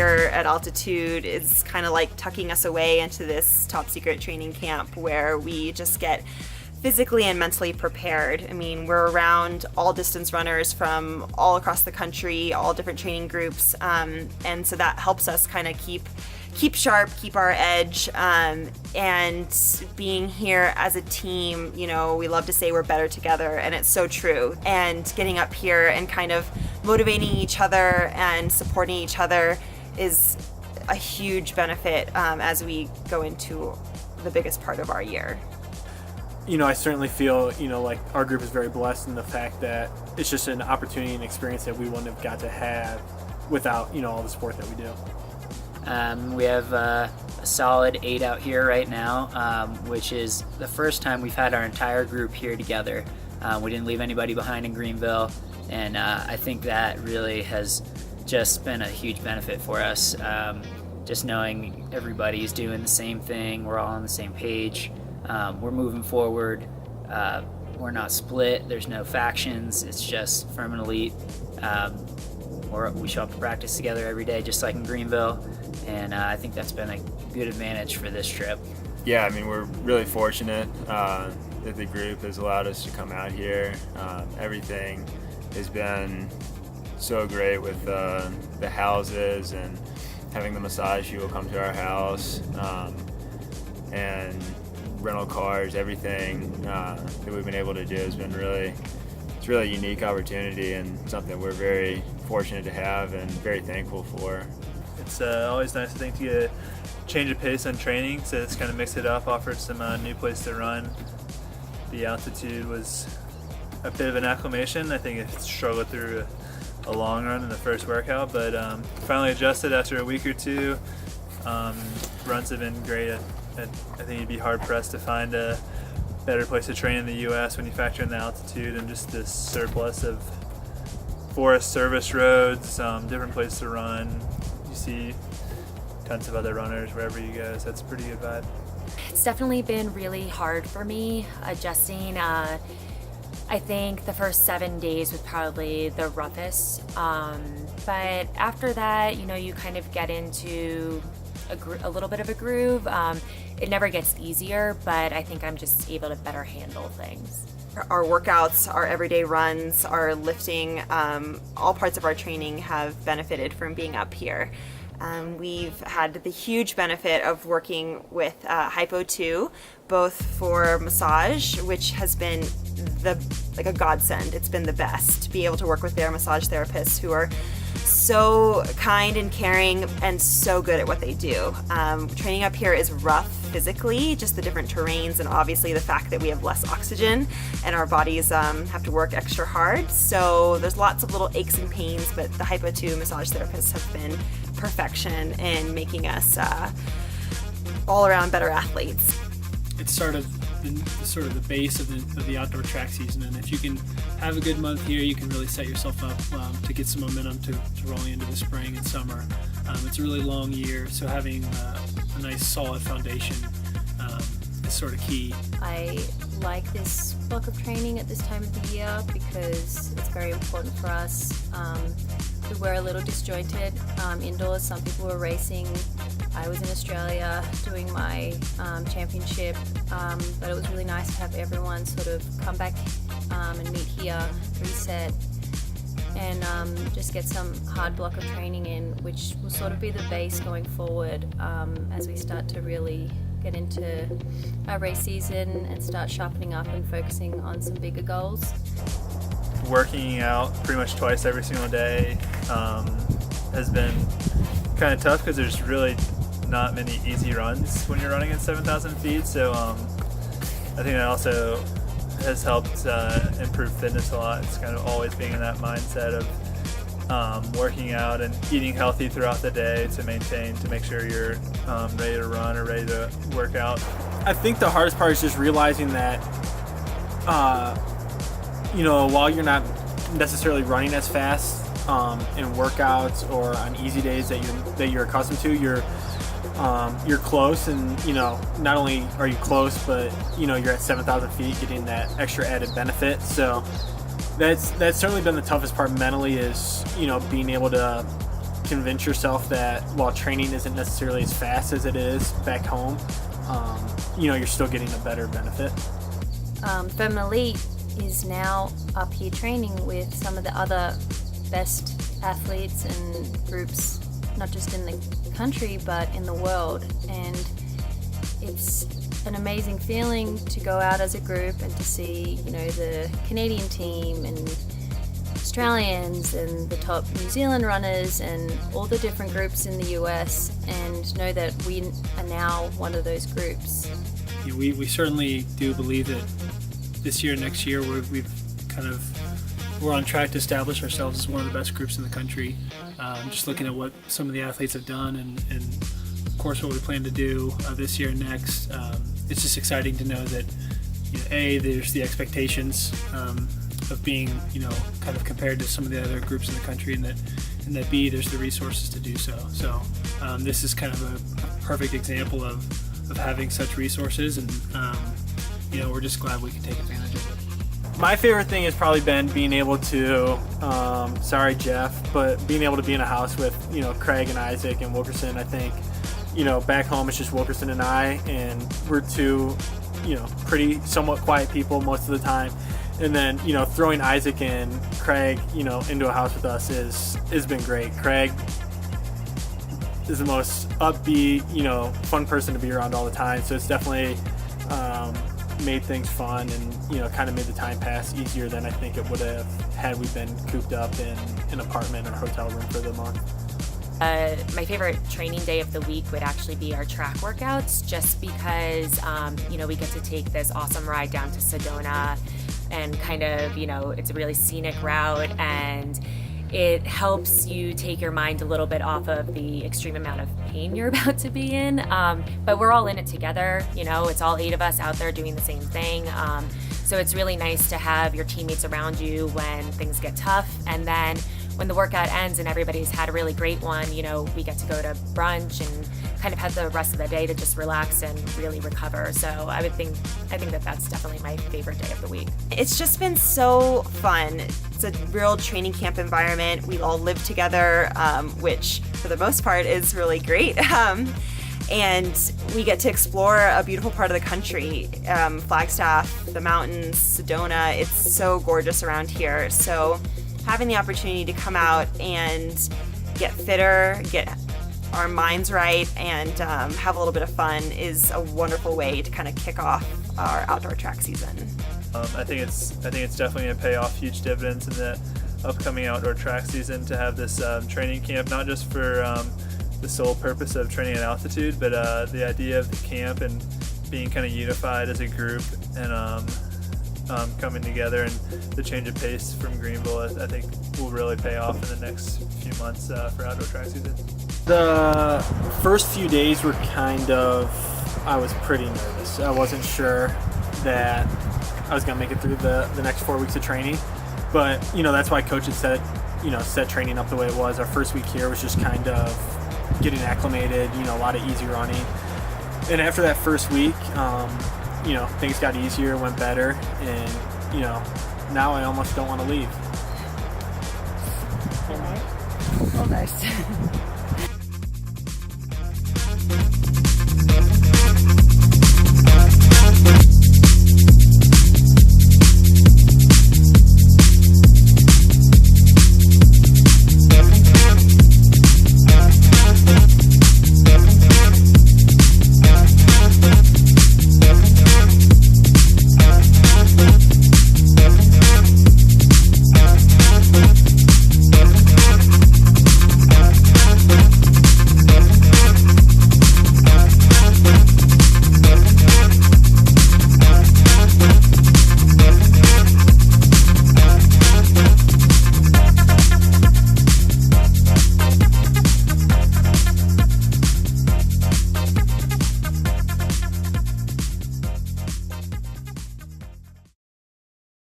here at altitude is kind of like tucking us away into this top secret training camp where we just get physically and mentally prepared. I mean, we're around all distance runners from all across the country, all different training groups, and so that helps us kind of keep sharp, keep our edge, and being here as a team, you know, we love to say we're better together, and it's so true. And getting up here and kind of motivating each other and supporting each other is a huge benefit as we go into the biggest part of our year. You know, I certainly feel, you know, like our group is very blessed in the fact that it's just an opportunity and experience that we wouldn't have got to have without, you know, all the support that we do. We have a solid 8 out here right now, which is the first time we've had our entire group here together. We didn't leave anybody behind in Greenville, and I think that really has just been a huge benefit for us. Just knowing everybody's doing the same thing, we're all on the same page. We're moving forward. We're not split. There's no factions. It's just Furman Elite. We show up to practice together every day, just like in Greenville, and I think that's been a good advantage for this trip. Yeah, I mean, we're really fortunate that the group has allowed us to come out here. Everything has been so great with the houses and having the massage people come to our house, and rental cars. Everything that we've been able to do has been it's really a unique opportunity and something we're very fortunate to have and very thankful for. It's always nice, I think, to get a change of pace on training, so it's kind of mix it up, offer some new place to run. The altitude was a bit of an acclimation. I think it struggled through a long run in the first workout, but finally adjusted after a week or two. Runs have been great. I think you'd be hard-pressed to find a better place to train in the U.S. when you factor in the altitude and just this surplus of forest service roads, different places to run. You see tons of other runners wherever you go, so that's a pretty good vibe. It's definitely been really hard for me adjusting. I think the first 7 days was probably the roughest, but after that, you know, you kind of get into a little bit of a groove. It never gets easier, but I think I'm just able to better handle things. Our workouts, our everyday runs, our lifting, all parts of our training have benefited from being up here. We've had the huge benefit of working with Hypo 2, both for massage, which has been like a godsend. It's been the best to be able to work with their massage therapists who are so kind and caring and so good at what they do. Training up here is rough physically, just the different terrains and obviously the fact that we have less oxygen and our bodies have to work extra hard. So there's lots of little aches and pains, but the Hypo 2 massage therapists have been perfection in making us all around better athletes. It's sort of the base of the outdoor track season, and if you can have a good month here, you can really set yourself up to get some momentum to rolling into the spring and summer. It's a really long year, so having a nice solid foundation is sort of key. I like this block of training at this time of the year because it's very important for us. We were a little disjointed indoors. Some people were racing. I was in Australia doing my championship, but it was really nice to have everyone sort of come back and meet here, reset, and just get some hard block of training in, which will sort of be the base going forward as we start to really get into our race season and start sharpening up and focusing on some bigger goals. Working out pretty much twice every single day has been kind of tough because there's really not many easy runs when you're running at 7,000 feet, so I think that also has helped improve fitness a lot. It's kind of always being in that mindset of working out and eating healthy throughout the day to make sure you're ready to run or ready to work out. I think the hardest part is just realizing that while you're not necessarily running as fast in workouts or on easy days that you're accustomed to, you're close, and not only are you close, but you're at 7,000 feet, getting that extra added benefit. So that's certainly been the toughest part mentally, is being able to convince yourself that while training isn't necessarily as fast as it is back home, you're still getting a better benefit. Furman Elite is now up here training with some of the other best athletes and groups, not just in the country but in the world, and it's an amazing feeling to go out as a group and to see, the Canadian team and Australians and the top New Zealand runners and all the different groups in the US, and know that we are now one of those groups. We certainly do believe that this year, next year, we're on track to establish ourselves as one of the best groups in the country. Just looking at what some of the athletes have done, and of course what we plan to do this year and next. It's just exciting to know that there's the expectations of being kind of compared to some of the other groups in the country, and that B, there's the resources to do so. So this is kind of a perfect example of having such resources, and we're just glad we can take advantage of it. My favorite thing has probably been being able to, sorry Jeff, but being able to be in a house with, Craig and Isaac and Wilkerson. I think, back home it's just Wilkerson and I, and we're two, pretty somewhat quiet people most of the time. And then, throwing Isaac and Craig, into a house with us has been great. Craig is the most upbeat, fun person to be around all the time. So it's definitely made things fun and, kind of made the time pass easier than I think it would have had we been cooped up in an apartment or hotel room for the month. My favorite training day of the week would actually be our track workouts, just because, we get to take this awesome ride down to Sedona, and kind of, it's a really scenic route, and it helps you take your mind a little bit off of the extreme amount of pain you're about to be in. But we're all in it together, it's all 8 of us out there doing the same thing. So it's really nice to have your teammates around you when things get tough. And then when the workout ends and everybody's had a really great one, we get to go to brunch and kind of have the rest of the day to just relax and really recover. So I think that that's definitely my favorite day of the week. It's just been so fun. It's a real training camp environment. We all live together, which for the most part is really great. And we get to explore a beautiful part of the country. Flagstaff, the mountains, Sedona, it's so gorgeous around here. So having the opportunity to come out and get fitter, get our minds right, and have a little bit of fun is a wonderful way to kind of kick off our outdoor track season. I think it's definitely going to pay off huge dividends in the upcoming outdoor track season to have this training camp, not just for the sole purpose of training at altitude, but the idea of the camp and being kind of unified as a group, and coming together, and the change of pace from Greenville, I think, will really pay off in the next few months for outdoor track season. The first few days were I was pretty nervous. I wasn't sure that I was going to make it through the next 4 weeks of training. But, that's why coach had set training up the way it was. Our first week here was just kind of getting acclimated, a lot of easy running. And after that first week, things got easier, went better, and, now I almost don't want to leave. Oh, nice.